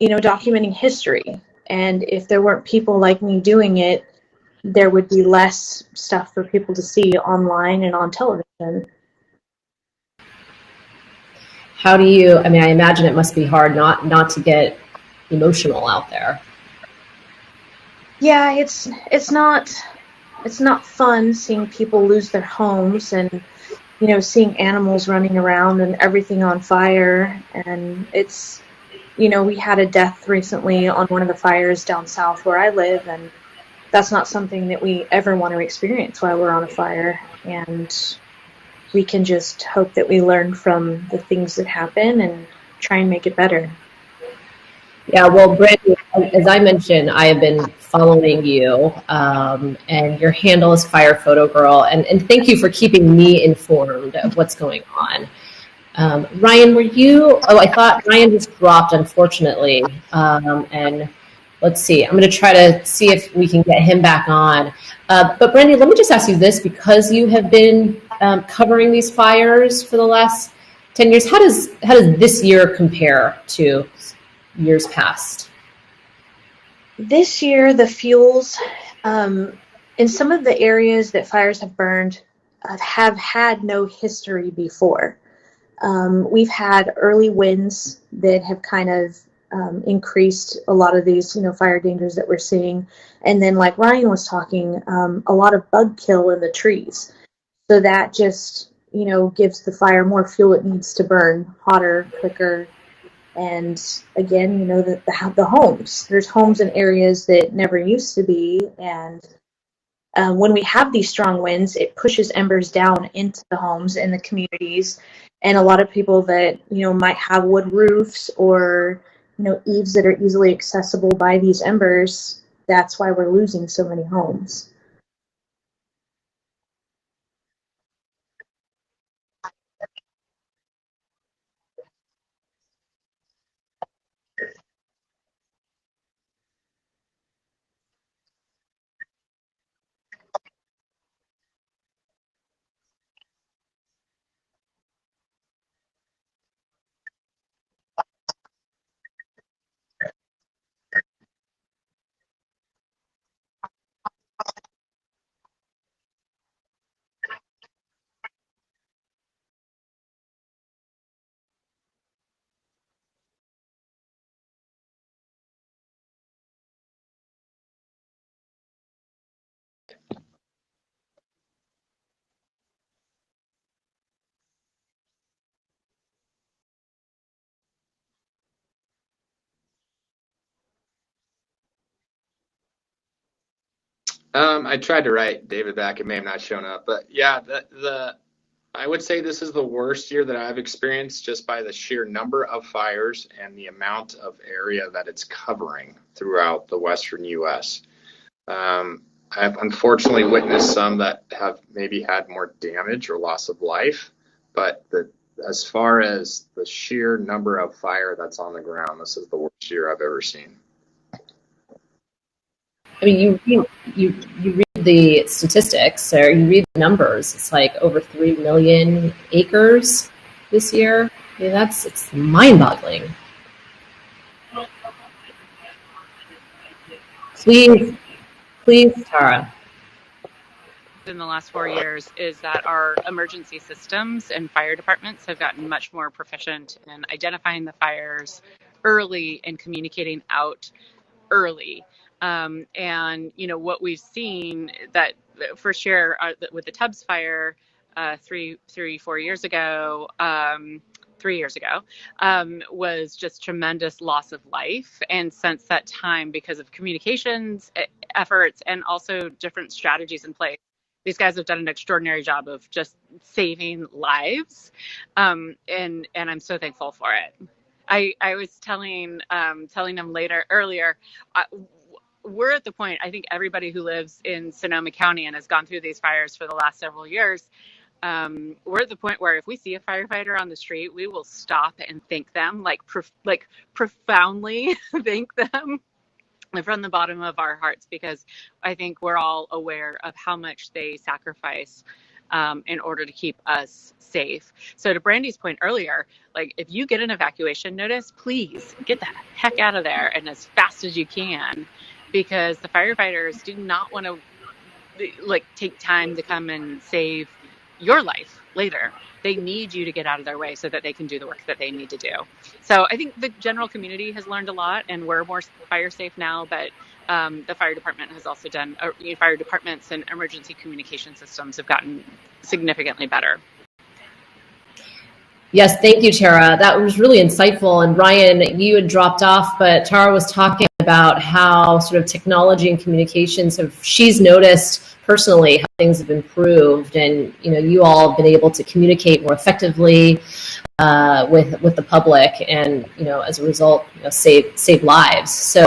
documenting history. And if there weren't people like me doing it, there would be less stuff for people to see online and on television. How do you, I mean, I imagine it must be hard not to get emotional out there. Yeah, it's not fun seeing people lose their homes and seeing animals running around and everything on fire. And it's we had a death recently on one of the fires down south where I live, and that's not something that we ever want to experience while we're on a fire. And we can just hope that we learn from the things that happen and try and make it better. Yeah, well, Brandy, as I mentioned, I have been following you, and your handle is Fire Photo Girl, and thank you for keeping me informed of what's going on. Ryan, were you? Oh, I thought Ryan just dropped, unfortunately. And let's see. I'm going to try to see if we can get him back on. But Brandy, let me just ask you this: because you have been covering these fires for the last 10 years, how does this year compare to years past? This year, the fuels in some of the areas that fires have burned have had no history before. We've had early winds that have kind of increased a lot of these, fire dangers that we're seeing. And then, like Ryan was talking, a lot of bug kill in the trees. So that just, gives the fire more fuel it needs to burn, hotter, quicker. And again, the homes. There's homes in areas that never used to be, and when we have these strong winds, it pushes embers down into the homes and the communities. And a lot of people that might have wood roofs or eaves that are easily accessible by these embers. That's why we're losing so many homes. I tried to write David back. It may have not shown up, but yeah, the I would say this is the worst year that I've experienced just by the sheer number of fires and the amount of area that it's covering throughout the western U.S. I've unfortunately witnessed some that have maybe had more damage or loss of life, but as far as the sheer number of fire that's on the ground, this is the worst year I've ever seen. I mean, you read the statistics or you read the numbers. It's like over 3 million acres this year. I mean, it's mind-boggling. Please, Tara. In the last 4 years is that our emergency systems and fire departments have gotten much more proficient in identifying the fires early and communicating out early. And what we've seen that for sure with the Tubbs fire 4 years ago, 3 years ago, was just tremendous loss of life. And since that time, because of communications efforts and also different strategies in place, these guys have done an extraordinary job of just saving lives, and I'm so thankful for it. I was telling them earlier. We're at the point, I think everybody who lives in Sonoma County and has gone through these fires for the last several years, we're at the point where if we see a firefighter on the street, we will stop and thank them, like profoundly thank them from the bottom of our hearts, because I think we're all aware of how much they sacrifice in order to keep us safe. So to Brandy's point earlier, like if you get an evacuation notice, please get the heck out of there and as fast as you can, because the firefighters do not want to like take time to come and save your life later. They need you to get out of their way so that they can do the work that they need to do. So I think the general community has learned a lot, and we're more fire safe now. But the fire department has also done. Fire departments and emergency communication systems have gotten significantly better. Yes, thank you, Tara. That was really insightful. And Ryan, you had dropped off, but Tara was talking about how sort of technology and communications she's noticed personally how things have improved, and you all have been able to communicate more effectively with the public, and as a result, save lives. So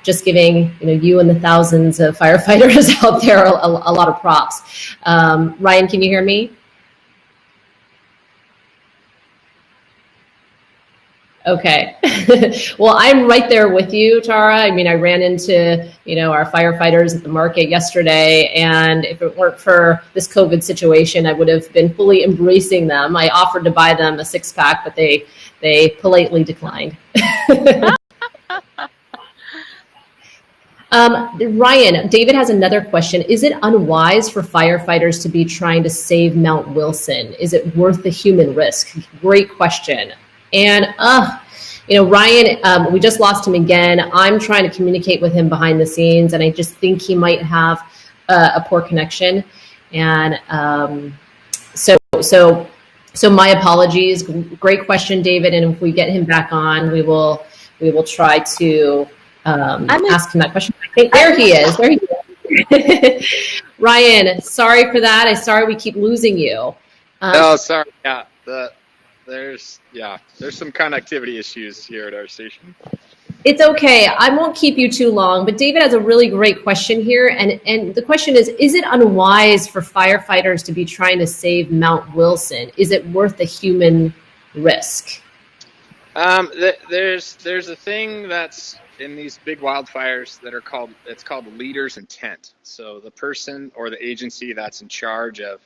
just giving you and the thousands of firefighters out there a lot of props. Ryan, can you hear me? Okay. Well, I'm right there with you, Tara. I mean, I ran into, our firefighters at the market yesterday, and if it weren't for this COVID situation, I would have been fully embracing them. I offered to buy them a 6-pack, but they politely declined. Ryan, David has another question. Is it unwise for firefighters to be trying to save Mount Wilson? Is it worth the human risk? Great question. And, Ryan, we just lost him again. I'm trying to communicate with him behind the scenes, and I just think he might have a poor connection. And so my apologies. Great question, David. And if we get him back on, we will try to ask him that question. I think there he is. There he is. Ryan, sorry for that. I'm sorry we keep losing you. No, sorry. Yeah, there's some connectivity issues here at our station. It's okay. I won't keep you too long, but David has a really great question here. And the question is it unwise for firefighters to be trying to save Mount Wilson? Is it worth the human risk? There's a thing that's in these big wildfires that are called leader's intent. So the person or the agency that's in charge of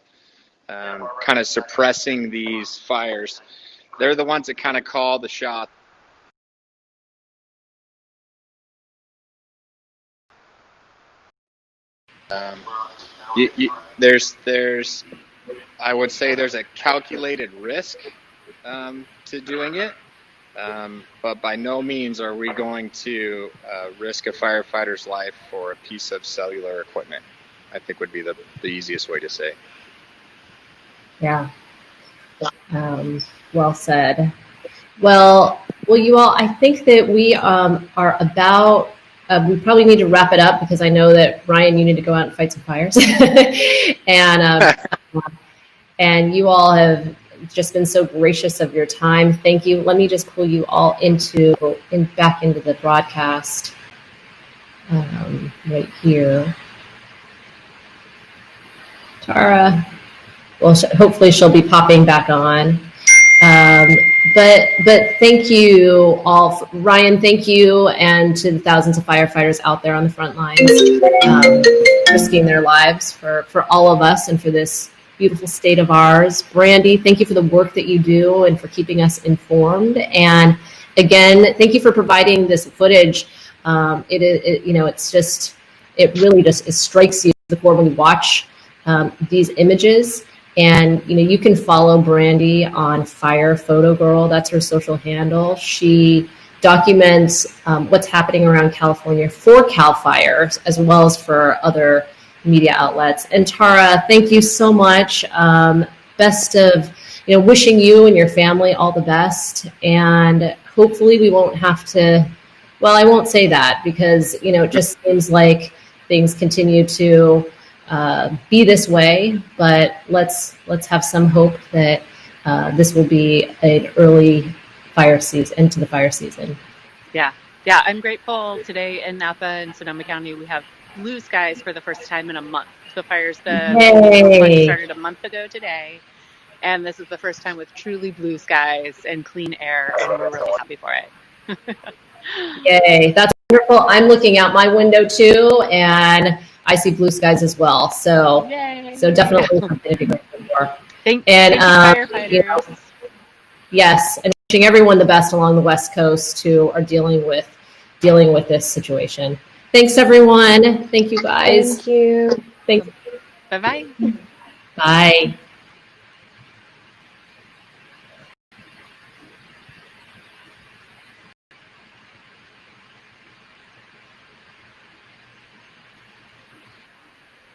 kind of suppressing these fires, they're the ones that kind of call the shot. There's I would say there's a calculated risk to doing it, but by no means are we going to risk a firefighter's life for a piece of cellular equipment. I think would be the easiest way to say. Yeah. Well said. Well, you all, I think that we are about, we probably need to wrap it up because I know that, Ryan, you need to go out and fight some fires. And you all have just been so gracious of your time. Thank you. Let me just pull you all back into the broadcast right here. Tara. Well, hopefully she'll be popping back on. But thank you all. Ryan, thank you, and to the thousands of firefighters out there on the front lines, risking their lives for all of us and for this beautiful state of ours. Brandy, thank you for the work that you do and for keeping us informed. And again, thank you for providing this footage. It strikes you before when you watch these images. And you can follow Brandy on Fire Photo Girl. That's her social handle. She documents what's happening around California for CAL FIRE, as well as for other media outlets. And Tara, thank you so much. Best of, wishing you and your family all the best. And hopefully we won't have to. Well, I won't say that because it just seems like things continue to be this way, but let's have some hope that this will be an early fire season, into the fire season. Yeah, I'm grateful today in Napa and Sonoma County we have blue skies for the first time in a month. The fires, one started a month ago today, and this is the first time with truly blue skies and clean air, and we're really happy for it. Yay, that's wonderful. I'm looking out my window too, and I see blue skies as well. So, Yay. so definitely something to be grateful for. Thank And you, firefighters. you know, yes, and wishing everyone the best along the West Coast who are dealing with this situation. Thanks, everyone. Thank you, guys. Thank you. Thanks. Bye-bye. Bye.